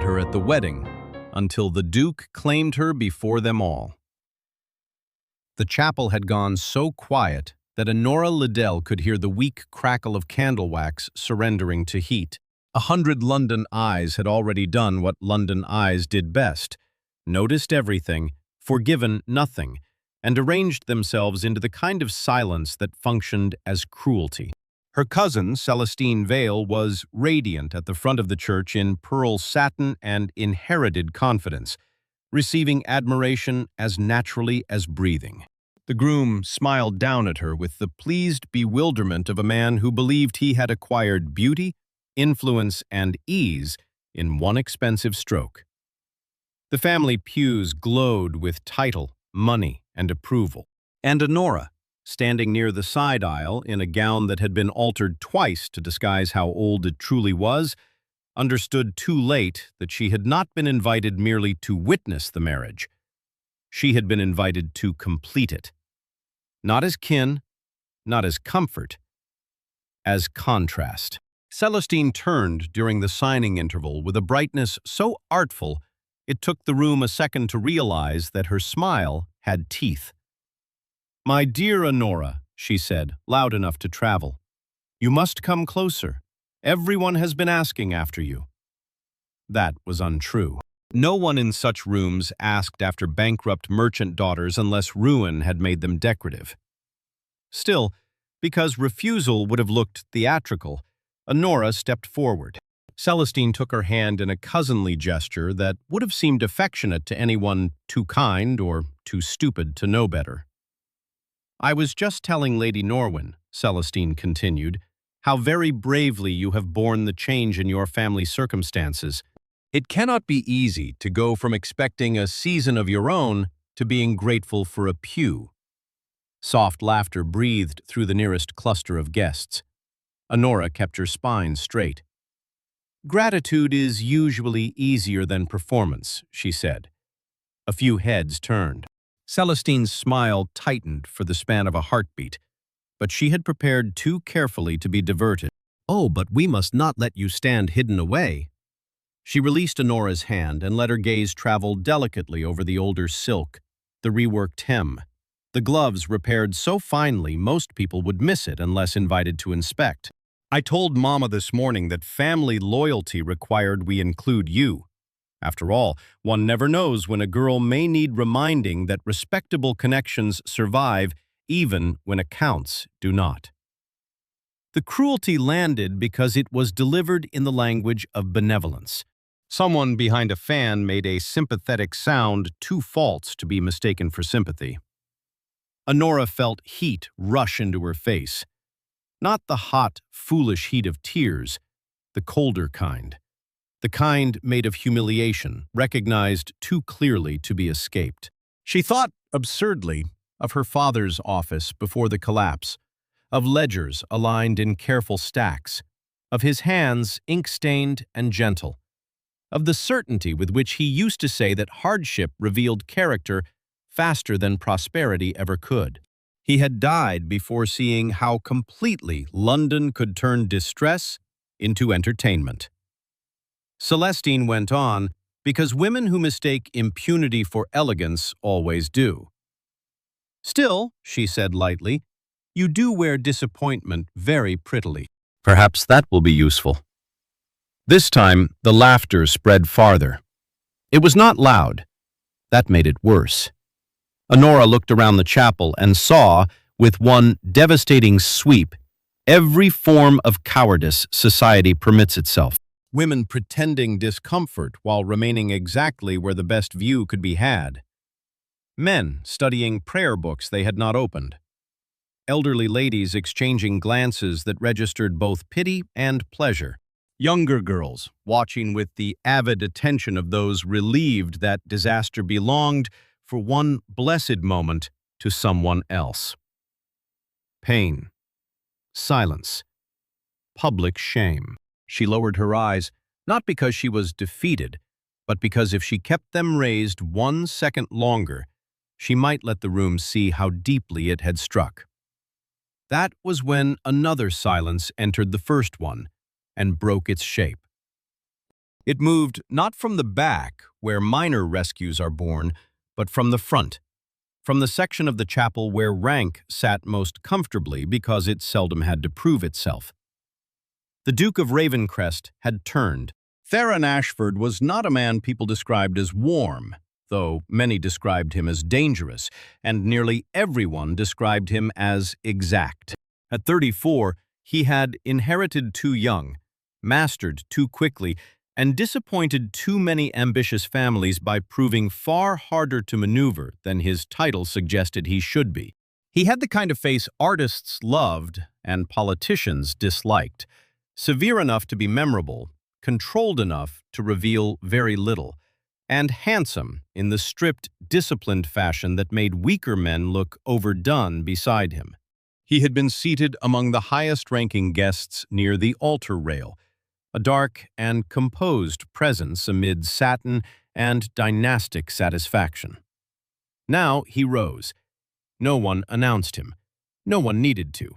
her at the wedding, until the Duke claimed her before them all. The chapel had gone so quiet that Honora Liddell could hear the weak crackle of candle wax surrendering to heat. 100 London eyes had already done what London eyes did best, noticed everything, forgiven nothing, and arranged themselves into the kind of silence that functioned as cruelty. Her cousin, Celestine Vale, was radiant at the front of the church in pearl satin and inherited confidence, receiving admiration as naturally as breathing. The groom smiled down at her with the pleased bewilderment of a man who believed he had acquired beauty, influence, and ease in one expensive stroke. The family pews glowed with title, money, and approval. And Honora, standing near the side aisle in a gown that had been altered twice to disguise how old it truly was, understood too late that she had not been invited merely to witness the marriage. She had been invited to complete it. Not as kin, not as comfort, as contrast. Celestine turned during the signing interval with a brightness so artful it took the room a second to realize that her smile had teeth. "My dear Honora," she said, loud enough to travel, "you must come closer. Everyone has been asking after you." That was untrue. No one in such rooms asked after bankrupt merchant daughters unless ruin had made them decorative. Still, because refusal would have looked theatrical, Honora stepped forward. Celestine took her hand in a cousinly gesture that would have seemed affectionate to anyone too kind or too stupid to know better. "I was just telling Lady Norwin," Celestine continued, "how very bravely you have borne the change in your family circumstances. It cannot be easy to go from expecting a season of your own to being grateful for a pew." Soft laughter breathed through the nearest cluster of guests. Honora kept her spine straight. "Gratitude is usually easier than performance," she said. A few heads turned. Celestine's smile tightened for the span of a heartbeat, but she had prepared too carefully to be diverted. "Oh, but we must not let you stand hidden away." She released Honora's hand and let her gaze travel delicately over the older silk, the reworked hem. The gloves repaired so finely most people would miss it unless invited to inspect. "I told Mama this morning that family loyalty required we include you. After all, one never knows when a girl may need reminding that respectable connections survive even when accounts do not." The cruelty landed because it was delivered in the language of benevolence. Someone behind a fan made a sympathetic sound too false to be mistaken for sympathy. Honora felt heat rush into her face. Not the hot, foolish heat of tears, the colder kind. The kind made of humiliation, recognized too clearly to be escaped. She thought, absurdly, of her father's office before the collapse, of ledgers aligned in careful stacks, of his hands ink-stained and gentle, of the certainty with which he used to say that hardship revealed character faster than prosperity ever could. He had died before seeing how completely London could turn distress into entertainment. Celestine went on, because women who mistake impunity for elegance always do. "Still," she said lightly, "you do wear disappointment very prettily. Perhaps that will be useful." This time, the laughter spread farther. It was not loud. That made it worse. Honora looked around the chapel and saw, with one devastating sweep, every form of cowardice society permits itself. Women pretending discomfort while remaining exactly where the best view could be had. Men studying prayer books they had not opened. Elderly ladies exchanging glances that registered both pity and pleasure. Younger girls watching with the avid attention of those relieved that disaster belonged, for one blessed moment, to someone else. Pain. Silence. Public shame. She lowered her eyes, not because she was defeated, but because if she kept them raised 1 second longer, she might let the room see how deeply it had struck. That was when another silence entered the first one and broke its shape. It moved not from the back, where minor rescues are born, but from the front, from the section of the chapel where rank sat most comfortably because it seldom had to prove itself. The Duke of Ravencrest had turned. Theron Ashford was not a man people described as warm, though many described him as dangerous, and nearly everyone described him as exact. At 34, he had inherited too young, mastered too quickly, and disappointed too many ambitious families by proving far harder to maneuver than his title suggested he should be. He had the kind of face artists loved and politicians disliked, severe enough to be memorable, controlled enough to reveal very little, and handsome in the stripped, disciplined fashion that made weaker men look overdone beside him. He had been seated among the highest-ranking guests near the altar rail, a dark and composed presence amid satin and dynastic satisfaction. Now he rose. No one announced him. No one needed to.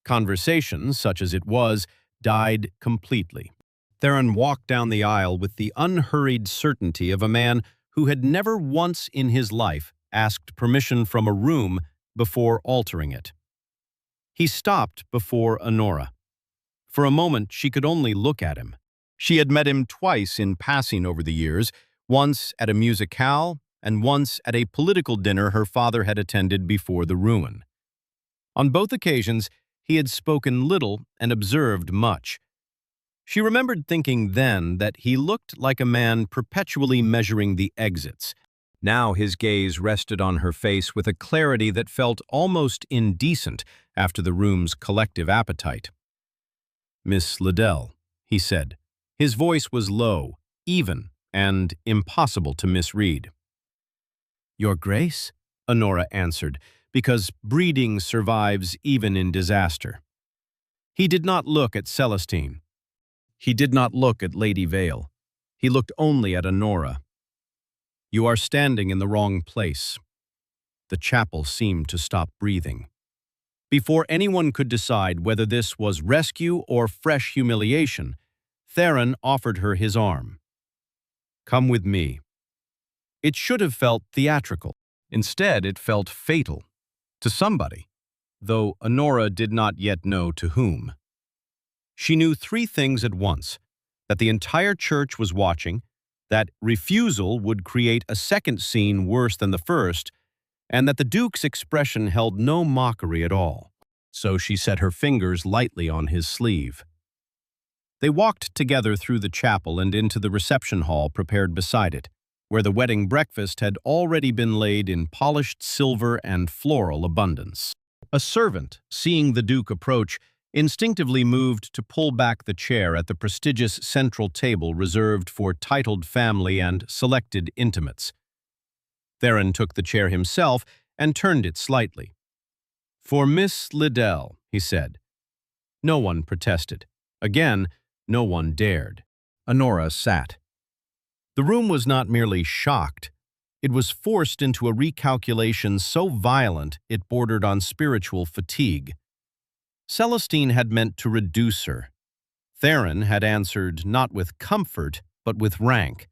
Conversation, such as it was, died completely. Theron walked down the aisle with the unhurried certainty of a man who had never once in his life asked permission from a room before altering it. He stopped before Honora. For a moment, she could only look at him. She had met him twice in passing over the years, once at a musicale and once at a political dinner her father had attended before the ruin. On both occasions, he had spoken little and observed much. She remembered thinking then that he looked like a man perpetually measuring the exits. Now his gaze rested on her face with a clarity that felt almost indecent after the room's collective appetite. "Miss Liddell," he said. His voice was low, even, and impossible to misread. "Your Grace," Honora answered, because breeding survives even in disaster. He did not look at Celestine. He did not look at Lady Vale. He looked only at Honora. "You are standing in the wrong place." The chapel seemed to stop breathing. Before anyone could decide whether this was rescue or fresh humiliation, Theron offered her his arm. "Come with me." It should have felt theatrical. Instead, it felt fatal. To somebody, though Honora did not yet know to whom. She knew three things at once: that the entire church was watching, that refusal would create a second scene worse than the first, and that the Duke's expression held no mockery at all. So she set her fingers lightly on his sleeve. They walked together through the chapel and into the reception hall prepared beside it, where the wedding breakfast had already been laid in polished silver and floral abundance. A servant, seeing the Duke approach, instinctively moved to pull back the chair at the prestigious central table reserved for titled family and selected intimates. Theron took the chair himself and turned it slightly. "For Miss Liddell," he said. No one protested. Again, no one dared. Honora sat. The room was not merely shocked. It was forced into a recalculation so violent it bordered on spiritual fatigue. Celestine had meant to reduce her. Theron had answered not with comfort, but with rank.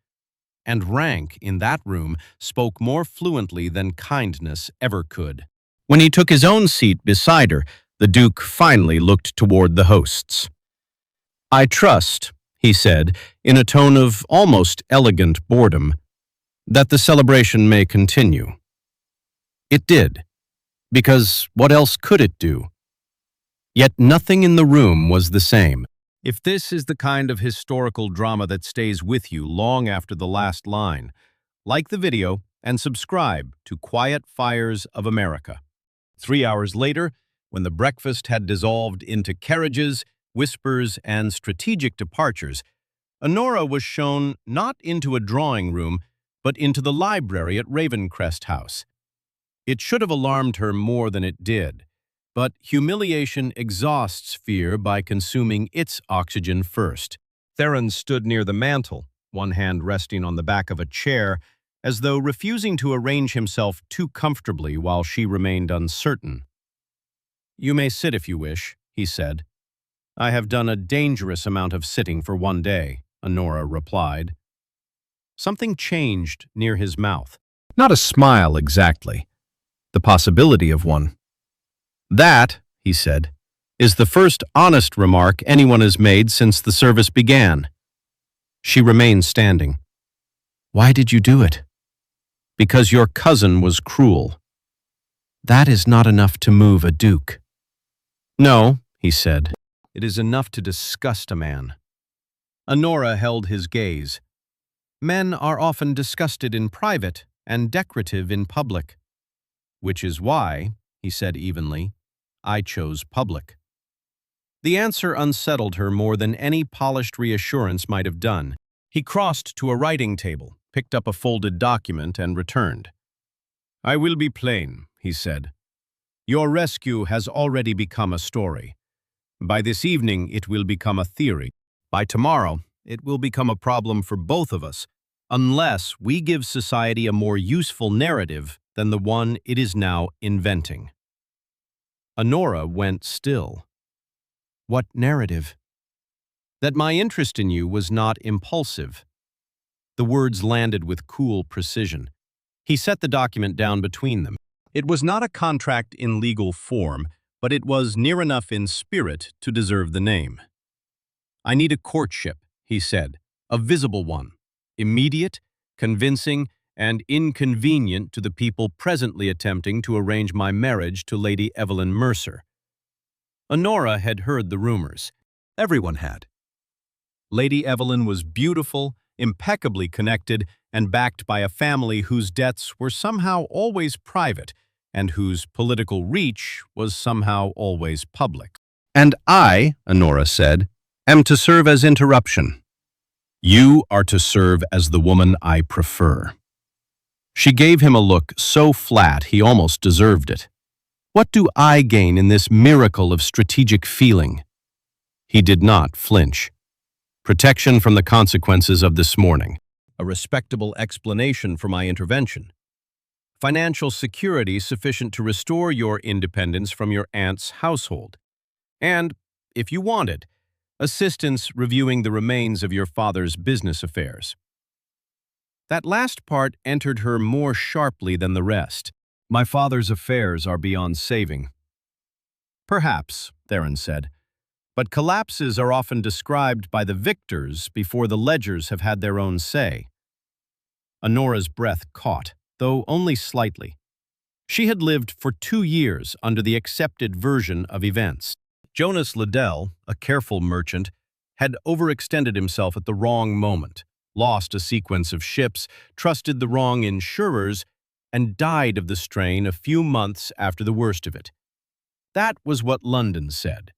And rank, in that room, spoke more fluently than kindness ever could. When he took his own seat beside her, the Duke finally looked toward the hosts. "I trust," he said, in a tone of almost elegant boredom, "that the celebration may continue." It did, because what else could it do? Yet nothing in the room was the same. If this is the kind of historical drama that stays with you long after the last line, like the video and subscribe to Quiet Fires of America. 3 hours later, when the breakfast had dissolved into carriages, whispers, and strategic departures, Honora was shown not into a drawing room, but into the library at Ravencrest House. It should have alarmed her more than it did, but humiliation exhausts fear by consuming its oxygen first. Theron stood near the mantel, one hand resting on the back of a chair, as though refusing to arrange himself too comfortably while she remained uncertain. "You may sit if you wish," he said. "I have done a dangerous amount of sitting for one day." Honora replied. Something changed near his mouth. Not a smile exactly, the possibility of one. That, he said, is the first honest remark anyone has made since the service began. She remained standing. Why did you do it? Because your cousin was cruel. That is not enough to move a duke. No, he said, it is enough to disgust a man. Honora held his gaze. Men are often disgusted in private and decorative in public. Which is why, he said evenly, I chose public. The answer unsettled her more than any polished reassurance might have done. He crossed to a writing table, picked up a folded document, and returned. I will be plain, he said. Your rescue has already become a story. By this evening, it will become a theory. By tomorrow, it will become a problem for both of us, unless we give society a more useful narrative than the one it is now inventing. Honora went still. What narrative? That my interest in you was not impulsive. The words landed with cool precision. He set the document down between them. It was not a contract in legal form, but it was near enough in spirit to deserve the name. I need a courtship, he said, a visible one, immediate, convincing, and inconvenient to the people presently attempting to arrange my marriage to Lady Evelyn Mercer. Honora had heard the rumors. Everyone had. Lady Evelyn was beautiful, impeccably connected, and backed by a family whose debts were somehow always private and whose political reach was somehow always public. And I, Honora said, am to serve as interruption. You are to serve as the woman I prefer. She gave him a look so flat he almost deserved it. What do I gain in this miracle of strategic feeling? He did not flinch. Protection from the consequences of this morning. A respectable explanation for my intervention. Financial security sufficient to restore your independence from your aunt's household. And, if you wanted, assistance reviewing the remains of your father's business affairs. That last part entered her more sharply than the rest. My father's affairs are beyond saving. Perhaps, Theron said, but collapses are often described by the victors before the ledgers have had their own say. Honora's breath caught, though only slightly. She had lived for 2 years under the accepted version of events. Jonas Liddell, a careful merchant, had overextended himself at the wrong moment, lost a sequence of ships, trusted the wrong insurers, and died of the strain a few months after the worst of it. That was what London said.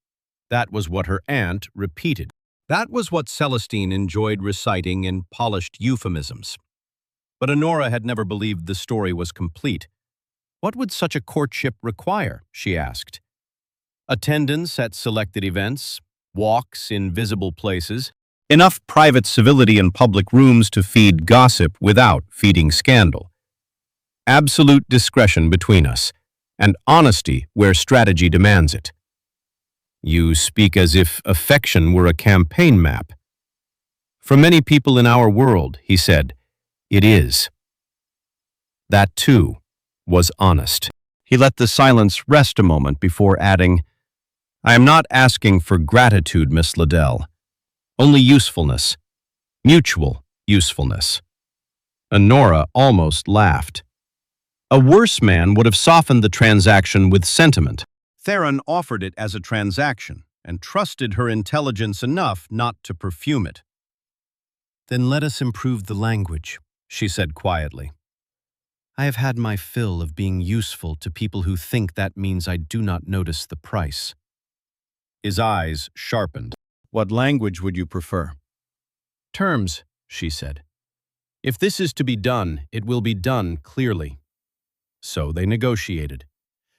That was what her aunt repeated. That was what Celestine enjoyed reciting in polished euphemisms. But Honora had never believed the story was complete. What would such a courtship require, she asked. Attendance at selected events, walks in visible places, enough private civility in public rooms to feed gossip without feeding scandal. Absolute discretion between us, and honesty where strategy demands it. You speak as if affection were a campaign map. For many people in our world, he said, it is. That, too, was honest. He let the silence rest a moment before adding, I am not asking for gratitude, Miss Liddell. Only usefulness. Mutual usefulness. Honora almost laughed. A worse man would have softened the transaction with sentiment. Theron offered it as a transaction and trusted her intelligence enough not to perfume it. Then let us improve the language, she said quietly. I have had my fill of being useful to people who think that means I do not notice the price. His eyes sharpened. What language would you prefer? Terms, she said. If this is to be done, it will be done clearly. So they negotiated.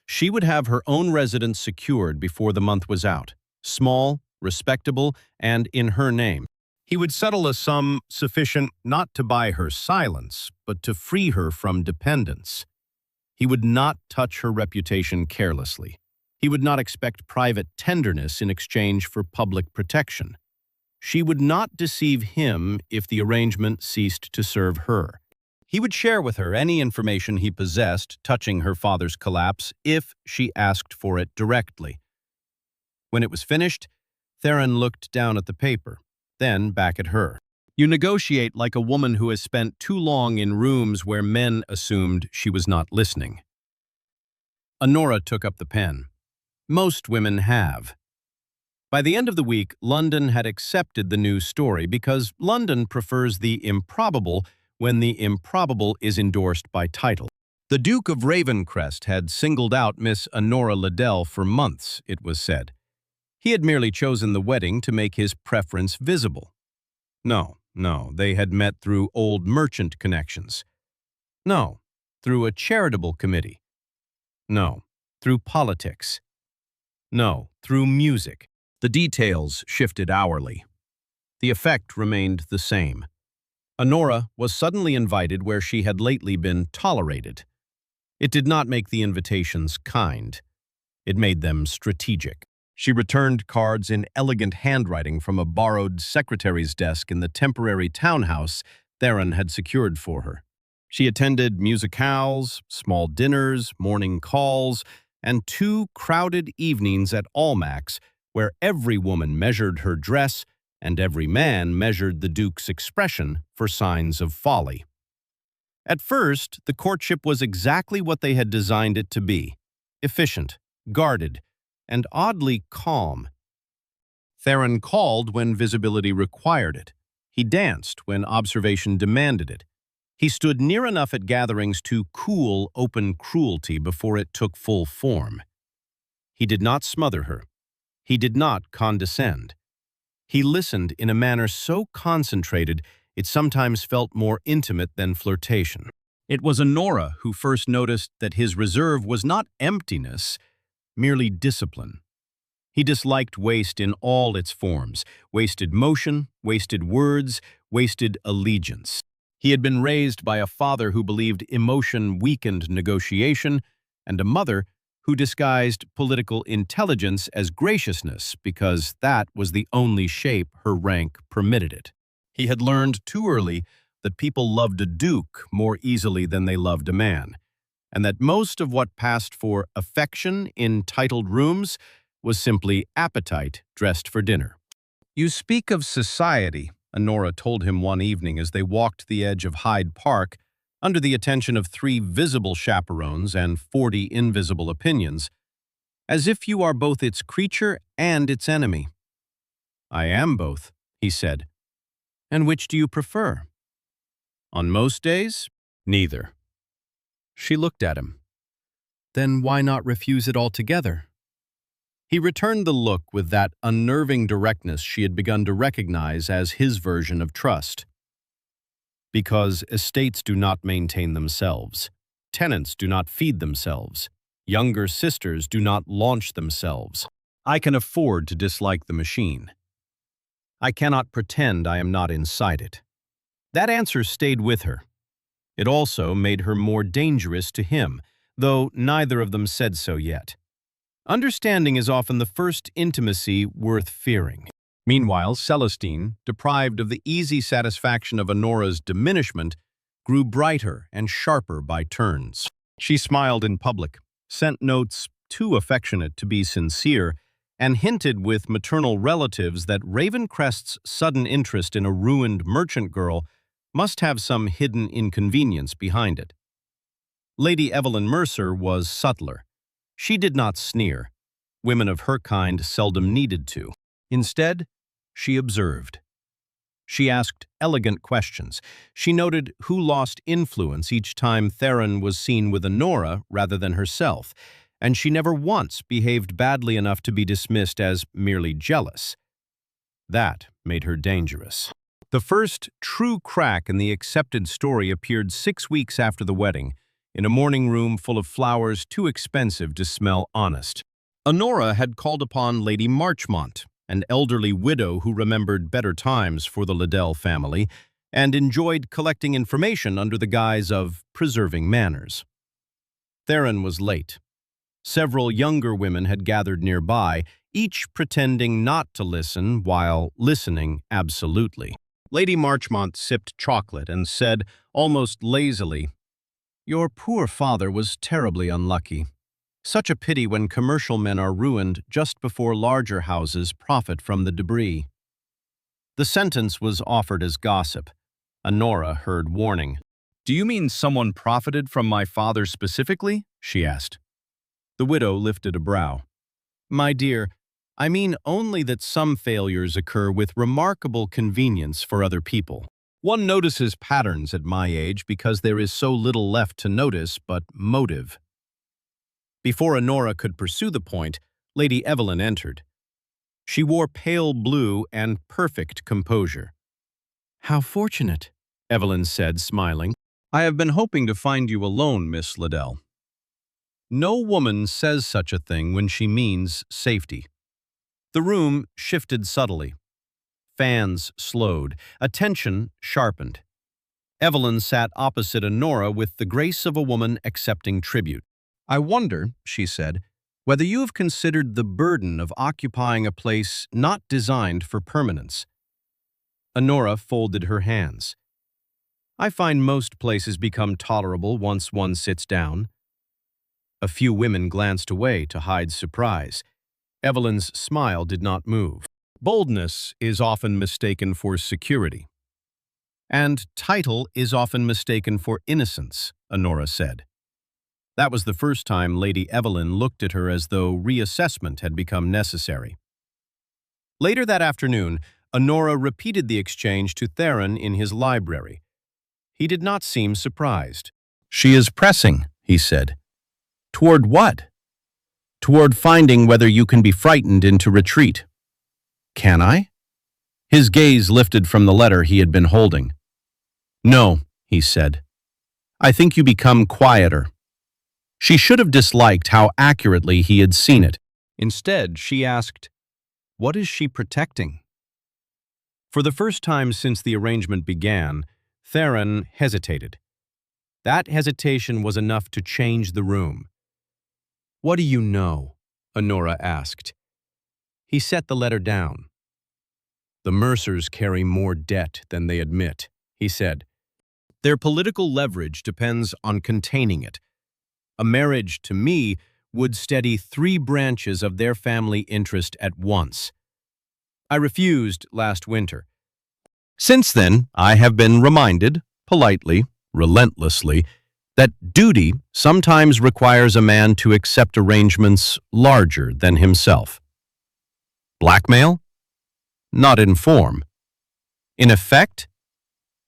She would have her own residence secured before the month was out, small, respectable, and in her name. He would settle a sum sufficient not to buy her silence, but to free her from dependence. He would not touch her reputation carelessly. He would not expect private tenderness in exchange for public protection. She would not deceive him if the arrangement ceased to serve her. He would share with her any information he possessed touching her father's collapse if she asked for it directly. When it was finished, Theron looked down at the paper, then back at her. You negotiate like a woman who has spent too long in rooms where men assumed she was not listening. Honora took up the pen. Most women have. By the end of the week, London had accepted the new story because London prefers the improbable when the improbable is endorsed by title. The Duke of Ravencrest had singled out Miss Honora Liddell for months, it was said. He had merely chosen the wedding to make his preference visible. No, they had met through old merchant connections. No, through a charitable committee. No, through politics. No, through music. The details shifted hourly. The effect remained the same. Honora was suddenly invited where she had lately been tolerated. It did not make the invitations kind. It made them strategic. She returned cards in elegant handwriting from a borrowed secretary's desk in the temporary townhouse Theron had secured for her. She attended musicales, small dinners, morning calls, and 2 crowded evenings at Almack's where every woman measured her dress and every man measured the Duke's expression for signs of folly. At first, the courtship was exactly what they had designed it to be: efficient, guarded, and oddly calm. Theron called when visibility required it. He danced when observation demanded it. He stood near enough at gatherings to cool open cruelty before it took full form. He did not smother her. He did not condescend. He listened in a manner so concentrated it sometimes felt more intimate than flirtation. It was Honora who first noticed that his reserve was not emptiness, merely discipline. He disliked waste in all its forms: wasted motion, wasted words, wasted allegiance. He had been raised by a father who believed emotion weakened negotiation and a mother who disguised political intelligence as graciousness because that was the only shape her rank permitted it. He had learned too early that people loved a duke more easily than they loved a man, and that most of what passed for affection in titled rooms was simply appetite dressed for dinner. You speak of society, Honora told him one evening as they walked the edge of Hyde Park under the attention of 3 visible chaperones and 40 invisible opinions, as if you are both its creature and its enemy. I am both, he said. And which do you prefer? On most days, neither. She looked at him. Then why not refuse it altogether? He returned the look with that unnerving directness she had begun to recognize as his version of trust. Because estates do not maintain themselves. Tenants do not feed themselves. Younger sisters do not launch themselves. I can afford to dislike the machine. I cannot pretend I am not inside it. That answer stayed with her. It also made her more dangerous to him, though neither of them said so yet. Understanding is often the first intimacy worth fearing. Meanwhile, Celestine, deprived of the easy satisfaction of Honora's diminishment, grew brighter and sharper by turns. She smiled in public, sent notes too affectionate to be sincere, and hinted with maternal relatives that Ravencrest's sudden interest in a ruined merchant girl must have some hidden inconvenience behind it. Lady Evelyn Mercer was subtler. She did not sneer. Women of her kind seldom needed to. Instead, she observed. She asked elegant questions. She noted who lost influence each time Theron was seen with Honora rather than herself, and she never once behaved badly enough to be dismissed as merely jealous. That made her dangerous. The first true crack in the accepted story appeared 6 weeks after the wedding, in a morning room full of flowers too expensive to smell honest. Honora had called upon Lady Marchmont, an elderly widow who remembered better times for the Liddell family and enjoyed collecting information under the guise of preserving manners. Theron was late. Several younger women had gathered nearby, each pretending not to listen while listening absolutely. Lady Marchmont sipped chocolate and said, almost lazily, "Your poor father was terribly unlucky. Such a pity when commercial men are ruined just before larger houses profit from the debris." The sentence was offered as gossip. Honora heard warning. "Do you mean someone profited from my father specifically?" she asked. The widow lifted a brow. "My dear, I mean only that some failures occur with remarkable convenience for other people. One notices patterns at my age because there is so little left to notice but motive." Before Honora could pursue the point, Lady Evelyn entered. She wore pale blue and perfect composure. "How fortunate," Evelyn said, smiling. "I have been hoping to find you alone, Miss Liddell." No woman says such a thing when she means safety. The room shifted subtly. Fans slowed. Attention sharpened. Evelyn sat opposite Honora with the grace of a woman accepting tribute. "I wonder," she said, "whether you have considered the burden of occupying a place not designed for permanence." Honora folded her hands. "I find most places become tolerable once one sits down." A few women glanced away to hide surprise. Evelyn's smile did not move. Boldness is often mistaken for security. "And title is often mistaken for innocence," Honora said. That was the first time Lady Evelyn looked at her as though reassessment had become necessary. Later that afternoon, Honora repeated the exchange to Theron in his library. He did not seem surprised. "She is pressing," he said. "Toward what?" "Toward finding whether you can be frightened into retreat." "Can I?" His gaze lifted from the letter he had been holding. "No," he said. "I think you become quieter." She should have disliked how accurately he had seen it. Instead, she asked, "What is she protecting?" For the first time since the arrangement began, Theron hesitated. That hesitation was enough to change the room. "What do you know?" Honora asked. He set the letter down. "The Mercers carry more debt than they admit," he said. "Their political leverage depends on containing it. A marriage, to me, would steady 3 branches of their family interest at once. I refused last winter. Since then, I have been reminded, politely, relentlessly, that duty sometimes requires a man to accept arrangements larger than himself." "Blackmail?" "Not in form. In effect?"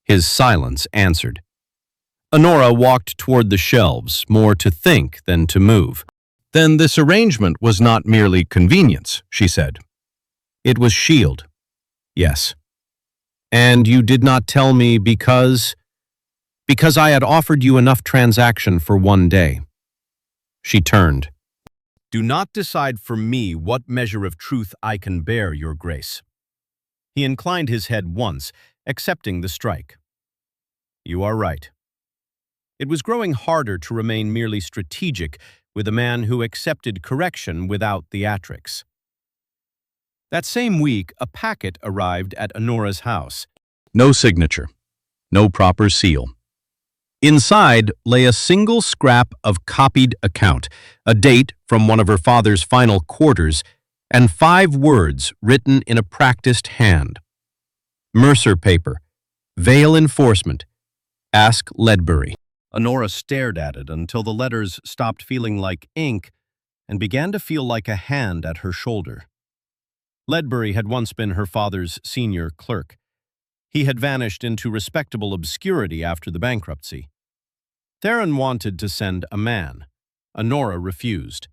His silence answered. Honora walked toward the shelves, more to think than to move. "Then this arrangement was not merely convenience," she said. "It was shield." "Yes." "And you did not tell me because—" "Because I had offered you enough transaction for one day." She turned. "Do not decide for me what measure of truth I can bear, Your Grace." He inclined his head once, accepting the strike. "You are right." It was growing harder to remain merely strategic with a man who accepted correction without theatrics. That same week, a packet arrived at Honora's house. No signature, no proper seal. Inside lay a single scrap of copied account, a date from one of her father's final quarters, and 5 words written in a practiced hand. Mercer paper, Vale enforcement, ask Ledbury. Honora stared at it until the letters stopped feeling like ink and began to feel like a hand at her shoulder. Ledbury had once been her father's senior clerk. He had vanished into respectable obscurity after the bankruptcy. Theron wanted to send a man. Honora refused.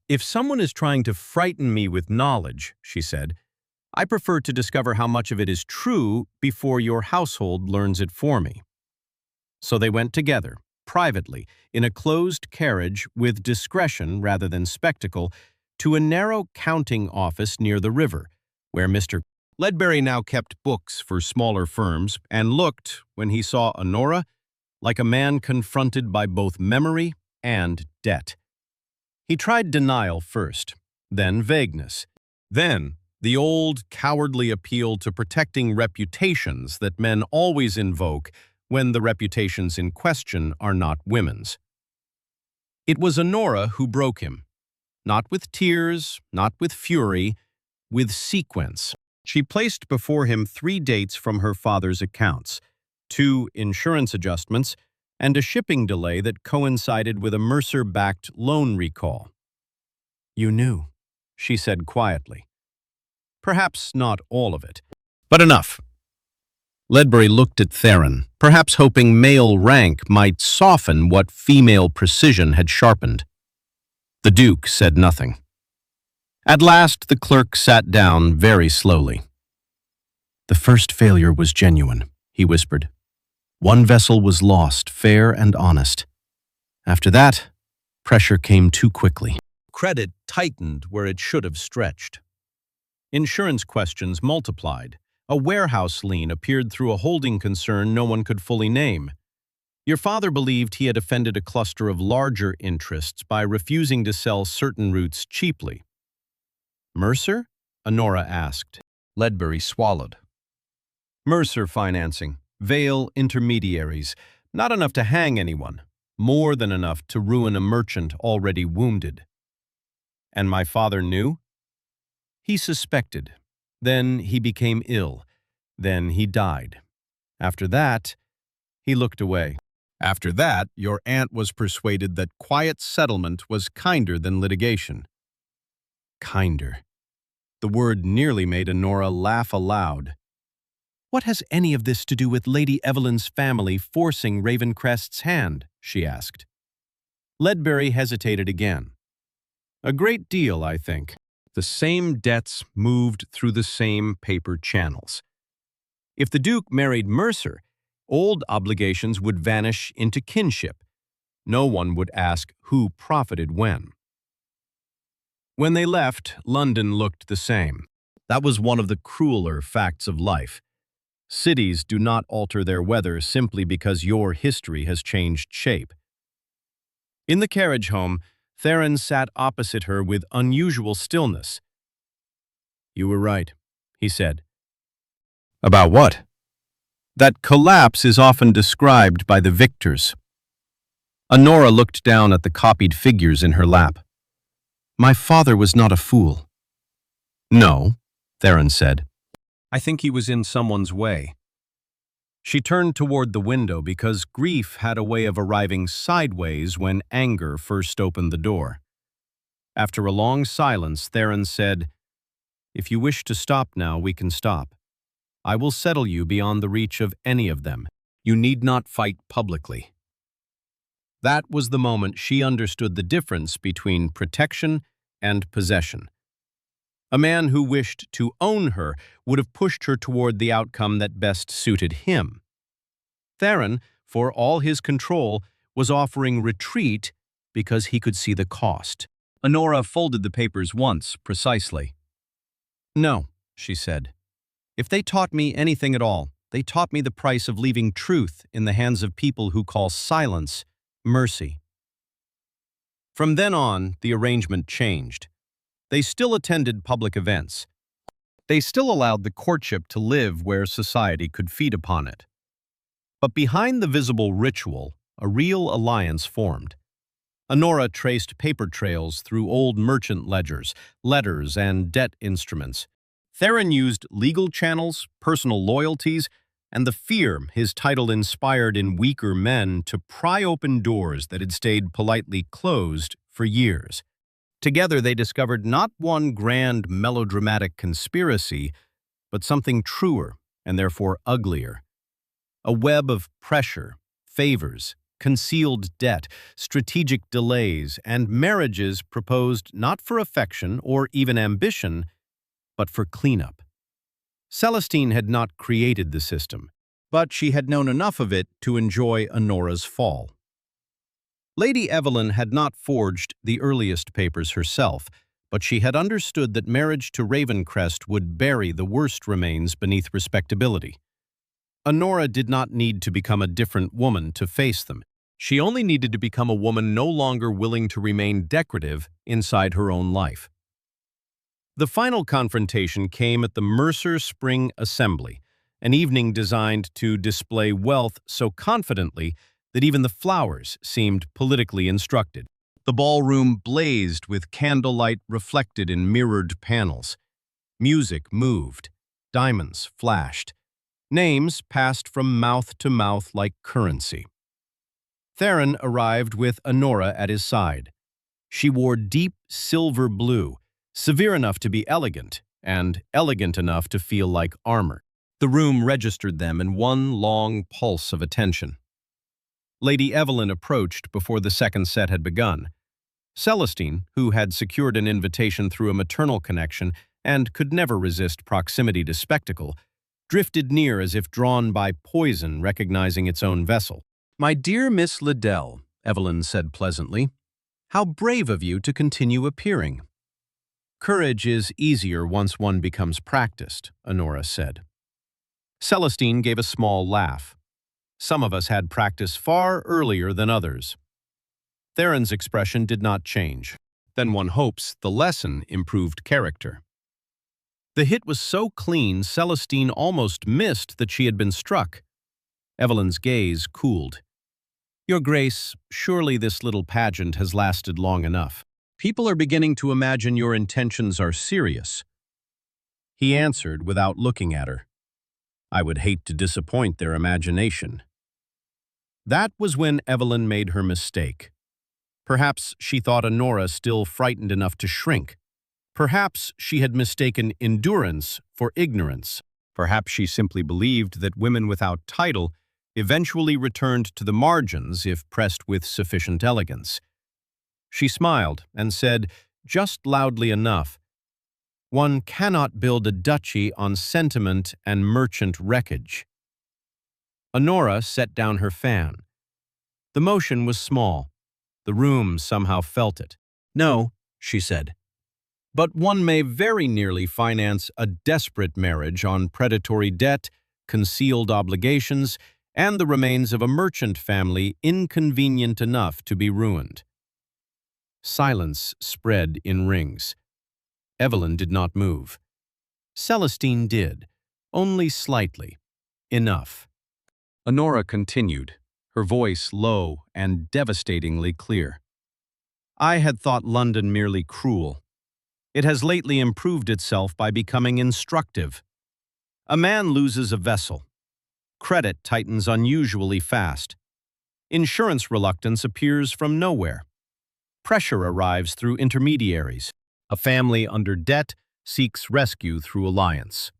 "If someone is trying to frighten me with knowledge," she said, "I prefer to discover how much of it is true before your household learns it for me." So they went together, privately, in a closed carriage with discretion rather than spectacle, to a narrow counting office near the river, where Mr. Ledbury now kept books for smaller firms and looked, when he saw Honora, like a man confronted by both memory and debt. He tried denial first, then vagueness. Then, the old, cowardly appeal to protecting reputations that men always invoke when the reputations in question are not women's. It was Honora who broke him, not with tears, not with fury, with sequence. She placed before him 3 dates from her father's accounts, 2 insurance adjustments, and a shipping delay that coincided with a Mercer-backed loan recall. "You knew," she said quietly. "Perhaps not all of it, but enough." Ledbury looked at Theron, perhaps hoping male rank might soften what female precision had sharpened. The Duke said nothing. At last, the clerk sat down very slowly. "The first failure was genuine," he whispered. "One vessel was lost, fair and honest. After that, pressure came too quickly. Credit tightened where it should have stretched. Insurance questions multiplied. A warehouse lien appeared through a holding concern no one could fully name. Your father believed he had offended a cluster of larger interests by refusing to sell certain routes cheaply." "Mercer?" Honora asked. Ledbury swallowed. "Mercer financing, Vale intermediaries, not enough to hang anyone, more than enough to ruin a merchant already wounded." "And my father knew?" "He suspected. Then he became ill. Then he died. After that," he looked away. "After that, your aunt was persuaded that quiet settlement was kinder than litigation." Kinder. The word nearly made Honora laugh aloud. "What has any of this to do with Lady Evelyn's family forcing Ravencrest's hand?" she asked. Ledbury hesitated again. "A great deal, I think. The same debts moved through the same paper channels. If the Duke married Mercer, old obligations would vanish into kinship. No one would ask who profited when." When they left, London looked the same. That was one of the crueler facts of life. Cities do not alter their weather simply because your history has changed shape. In the carriage home, Theron sat opposite her with unusual stillness. "You were right," he said. "About what?" "That collapse is often described by the victors." Honora looked down at the copied figures in her lap. "My father was not a fool." "No," Theron said. "I think he was in someone's way." She turned toward the window because grief had a way of arriving sideways when anger first opened the door. After a long silence, Theron said, "If you wish to stop now, we can stop. I will settle you beyond the reach of any of them. You need not fight publicly." That was the moment she understood the difference between protection and possession. A man who wished to own her would have pushed her toward the outcome that best suited him. Theron, for all his control, was offering retreat because he could see the cost. Honora folded the papers once, precisely. "No," she said. "If they taught me anything at all, they taught me the price of leaving truth in the hands of people who call silence mercy." From then on, the arrangement changed. They still attended public events. They still allowed the courtship to live where society could feed upon it. But behind the visible ritual, a real alliance formed. Honora traced paper trails through old merchant ledgers, letters, and debt instruments. Theron used legal channels, personal loyalties, and the fear his title inspired in weaker men to pry open doors that had stayed politely closed for years. Together they discovered not one grand melodramatic conspiracy, but something truer and therefore uglier. A web of pressure, favors, concealed debt, strategic delays, and marriages proposed not for affection or even ambition, but for cleanup. Celestine had not created the system, but she had known enough of it to enjoy Honora's fall. Lady Evelyn had not forged the earliest papers herself, but she had understood that marriage to Ravencrest would bury the worst remains beneath respectability. Honora did not need to become a different woman to face them. She only needed to become a woman no longer willing to remain decorative inside her own life. The final confrontation came at the Mercer Spring Assembly, an evening designed to display wealth so confidently that even the flowers seemed politically instructed. The ballroom blazed with candlelight reflected in mirrored panels. Music moved. Diamonds flashed. Names passed from mouth to mouth like currency. Theron arrived with Honora at his side. She wore deep silver blue, severe enough to be elegant, and elegant enough to feel like armor. The room registered them in one long pulse of attention. Lady Evelyn approached before the second set had begun. Celestine, who had secured an invitation through a maternal connection and could never resist proximity to spectacle, drifted near as if drawn by poison recognizing its own vessel. "My dear Miss Liddell," Evelyn said pleasantly, "how brave of you to continue appearing." "Courage is easier once one becomes practiced," Honora said. Celestine gave a small laugh. "Some of us had practice far earlier than others." Theron's expression did not change. "Then one hopes the lesson improved character." The hit was so clean, Celestine almost missed that she had been struck. Evelyn's gaze cooled. "Your Grace, surely this little pageant has lasted long enough. People are beginning to imagine your intentions are serious." He answered without looking at her. "I would hate to disappoint their imagination." That was when Evelyn made her mistake. Perhaps she thought Honora still frightened enough to shrink. Perhaps she had mistaken endurance for ignorance. Perhaps she simply believed that women without title eventually returned to the margins if pressed with sufficient elegance. She smiled and said, just loudly enough, "One cannot build a duchy on sentiment and merchant wreckage." Honora set down her fan. The motion was small. The room somehow felt it. "No," she said. "But one may very nearly finance a desperate marriage on predatory debt, concealed obligations, and the remains of a merchant family inconvenient enough to be ruined." Silence spread in rings. Evelyn did not move. Celestine did, only slightly. Enough. Honora continued, her voice low and devastatingly clear. "I had thought London merely cruel. It has lately improved itself by becoming instructive. A man loses a vessel. Credit tightens unusually fast. Insurance reluctance appears from nowhere. Pressure arrives through intermediaries. A family under debt seeks rescue through alliance.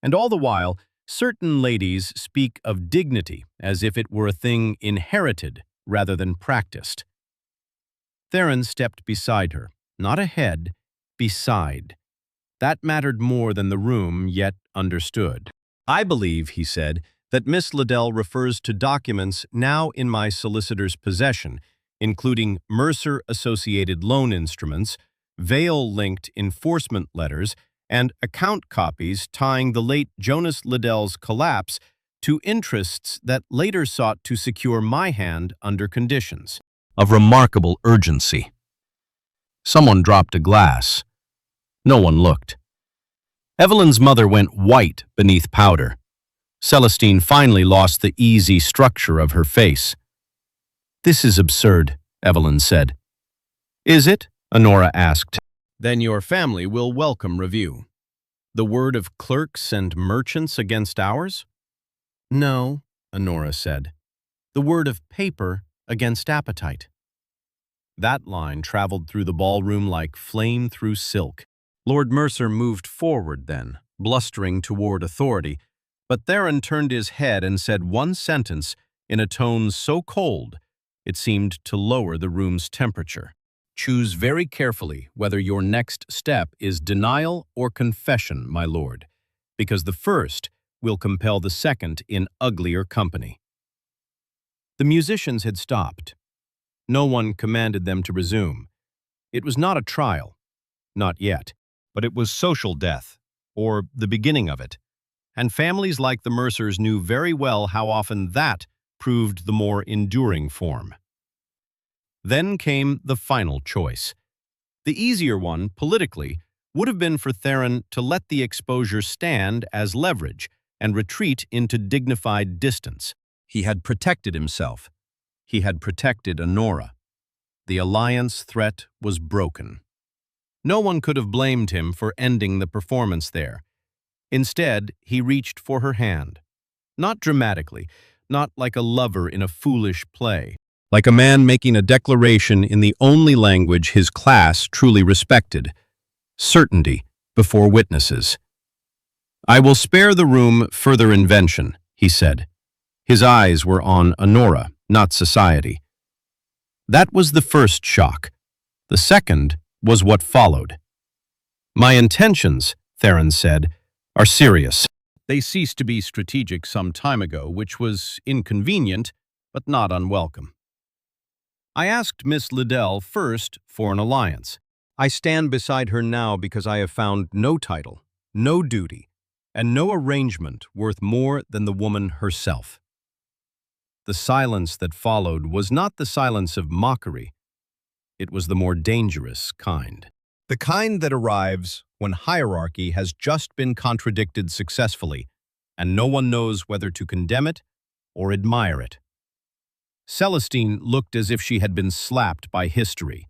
And all the while, certain ladies speak of dignity as if it were a thing inherited rather than practiced." Theron stepped beside her, not ahead, beside. That mattered more than the room yet understood. "I believe," he said, "that Miss Liddell refers to documents now in my solicitor's possession, including Mercer-associated loan instruments, Vale-linked enforcement letters, and account copies tying the late Jonas Liddell's collapse to interests that later sought to secure my hand under conditions of remarkable urgency." Someone dropped a glass. No one looked. Evelyn's mother went white beneath powder. Celestine finally lost the easy structure of her face. "This is absurd," Evelyn said. "Is it?" Honora asked. "Then your family will welcome review. The word of clerks and merchants against ours?" "No," Honora said. "The word of paper against appetite." That line traveled through the ballroom like flame through silk. Lord Mercer moved forward then, blustering toward authority, but Theron turned his head and said one sentence in a tone so cold it seemed to lower the room's temperature. "Choose very carefully whether your next step is denial or confession, my lord, because the first will compel the second in uglier company." The musicians had stopped. No one commanded them to resume. It was not a trial, not yet, but it was social death, or the beginning of it, and families like the Mercers knew very well how often that proved the more enduring form. Then came the final choice. The easier one, politically, would have been for Theron to let the exposure stand as leverage and retreat into dignified distance. He had protected himself. He had protected Honora. The alliance threat was broken. No one could have blamed him for ending the performance there. Instead, he reached for her hand. Not dramatically, not like a lover in a foolish play. Like a man making a declaration in the only language his class truly respected. Certainty before witnesses. "I will spare the room further invention," he said. His eyes were on Honora, not society. That was the first shock. The second was what followed. "My intentions," Theron said, "are serious. They ceased to be strategic some time ago, which was inconvenient, but not unwelcome. I asked Miss Liddell first for an alliance. I stand beside her now because I have found no title, no duty, and no arrangement worth more than the woman herself." The silence that followed was not the silence of mockery. It was the more dangerous kind. The kind that arrives when hierarchy has just been contradicted successfully, and no one knows whether to condemn it or admire it. Celestine looked as if she had been slapped by history.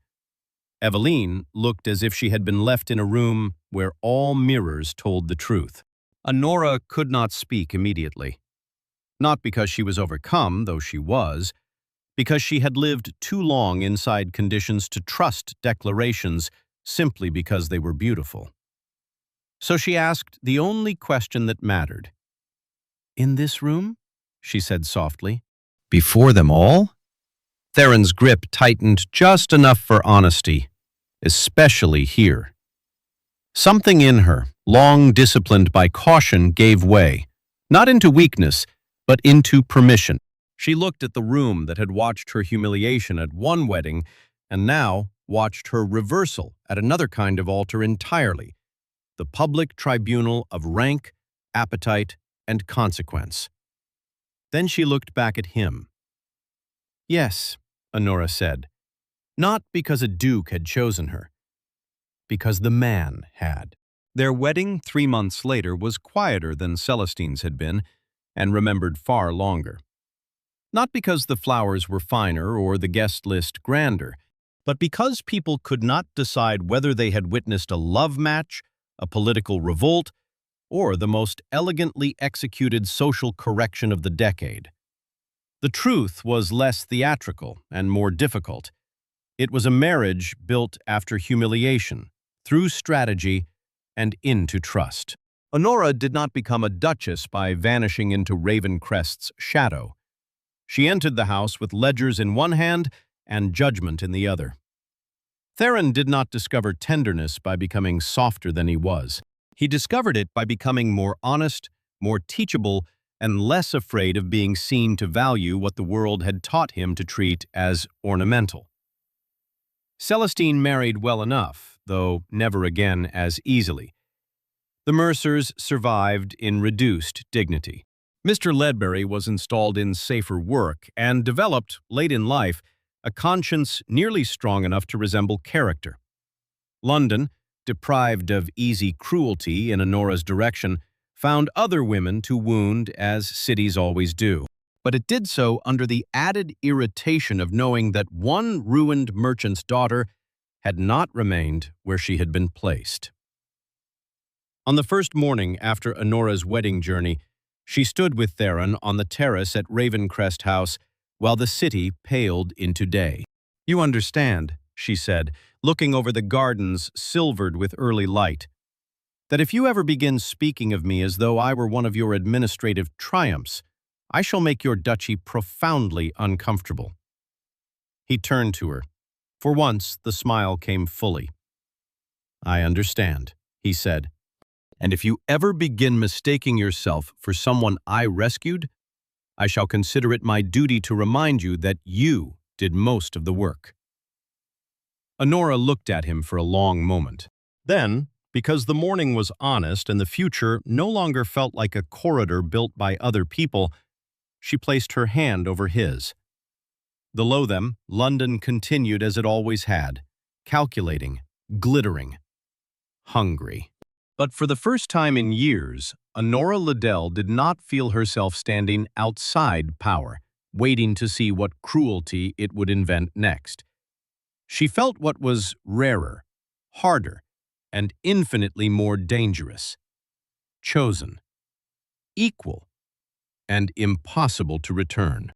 Eveline looked as if she had been left in a room where all mirrors told the truth. Honora could not speak immediately. Not because she was overcome, though she was, because she had lived too long inside conditions to trust declarations simply because they were beautiful. So she asked the only question that mattered. "In this room?" she said softly. "Before them all?" Theron's grip tightened just enough for honesty, especially here. Something in her, long disciplined by caution, gave way, not into weakness, but into permission. She looked at the room that had watched her humiliation at one wedding and now watched her reversal at another kind of altar entirely, the public tribunal of rank, appetite, and consequence. Then she looked back at him. "Yes," Honora said, not because a duke had chosen her, because the man had. Their wedding 3 months later was quieter than Celestine's had been, and remembered far longer. Not because the flowers were finer or the guest list grander, but because people could not decide whether they had witnessed a love match, a political revolt, or the most elegantly executed social correction of the decade. The truth was less theatrical and more difficult. It was a marriage built after humiliation, through strategy, and into trust. Honora did not become a duchess by vanishing into Ravencrest's shadow. She entered the house with ledgers in one hand and judgment in the other. Theron did not discover tenderness by becoming softer than he was. He discovered it by becoming more honest, more teachable, and less afraid of being seen to value what the world had taught him to treat as ornamental. Celestine married well enough, though never again as easily. The Mercers survived in reduced dignity. Mr. Ledbury was installed in safer work and developed, late in life, a conscience nearly strong enough to resemble character. London, deprived of easy cruelty in Honora's direction, found other women to wound as cities always do. But it did so under the added irritation of knowing that one ruined merchant's daughter had not remained where she had been placed. On the first morning after Honora's wedding journey, she stood with Theron on the terrace at Ravencrest House while the city paled into day. "You understand," she said, looking over the gardens silvered with early light, "that if you ever begin speaking of me as though I were one of your administrative triumphs, I shall make your duchy profoundly uncomfortable." He turned to her. For once, the smile came fully. "I understand," he said. "And if you ever begin mistaking yourself for someone I rescued, I shall consider it my duty to remind you that you did most of the work." Honora looked at him for a long moment. Then, because the morning was honest and the future no longer felt like a corridor built by other people, she placed her hand over his. Below them, London continued as it always had, calculating, glittering. hungry. But for the first time in years, Honora Liddell did not feel herself standing outside power, waiting to see what cruelty it would invent next. She felt what was rarer, harder, and infinitely more dangerous. Chosen, equal, and impossible to return.